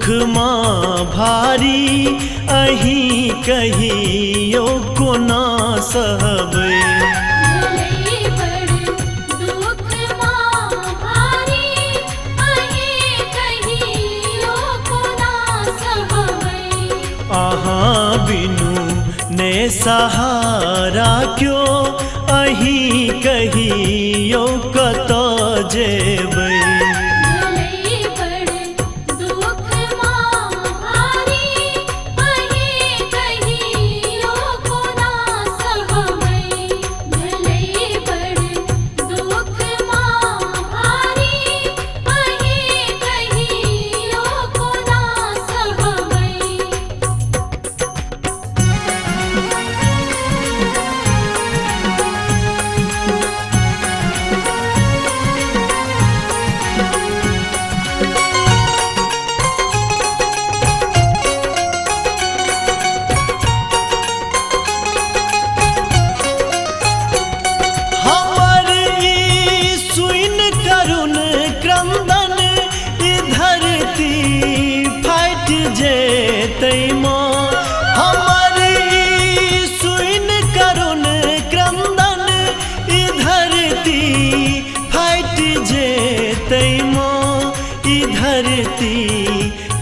दुख माँ भारी अहीं कहियो को ना सहबै। आहाँ बिनु ने सहारा क्यों अहीं कहियो कतो जेबै।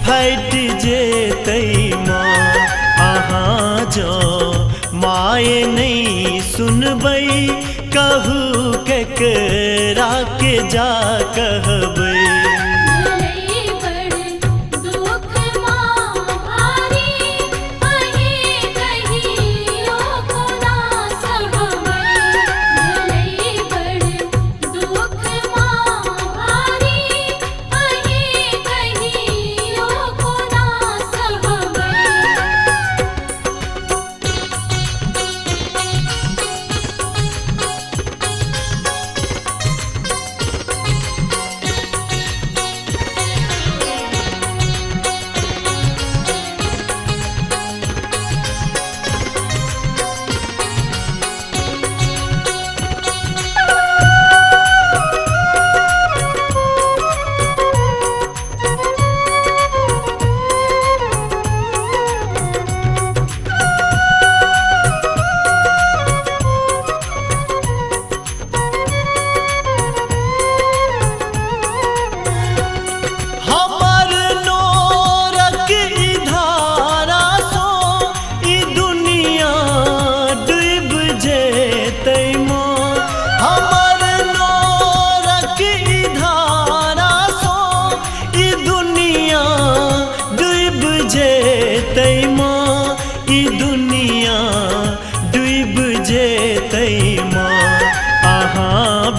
फट जेतै माँ अहाँ जो माए नहीं सुनबै कहू केकरा के जा कहबै।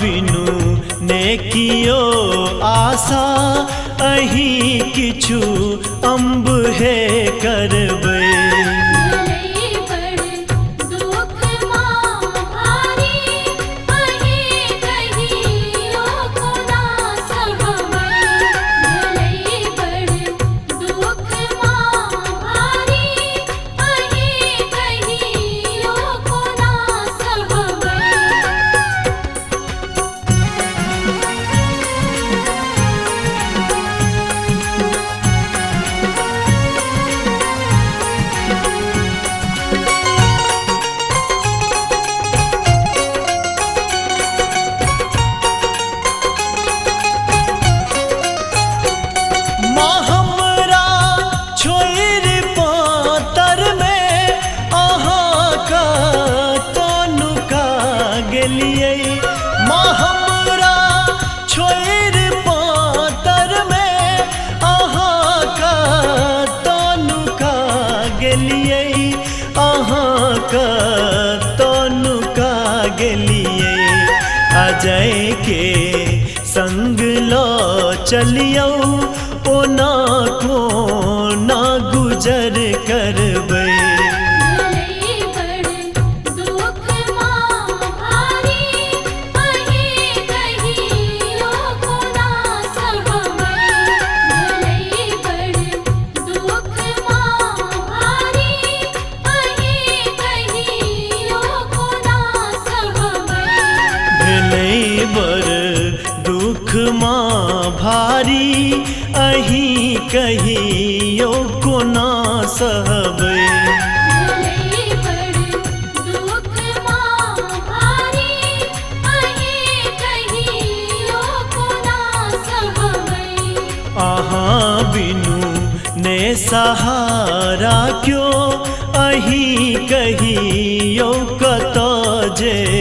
बिनु ने कियो आशा अहीं किछु अम्ब है करबै। अजय के संग लो चलियो ओना को ना गुजर करबै। दुख माँ भारी अहीं कही कहियो कोना सहबै भले बड़ दुख माँ भारी अहीं कहियो कोना सहबै अहाँ बिनु ने सहारा क्यों अहीं कहियो कतऽ जेबै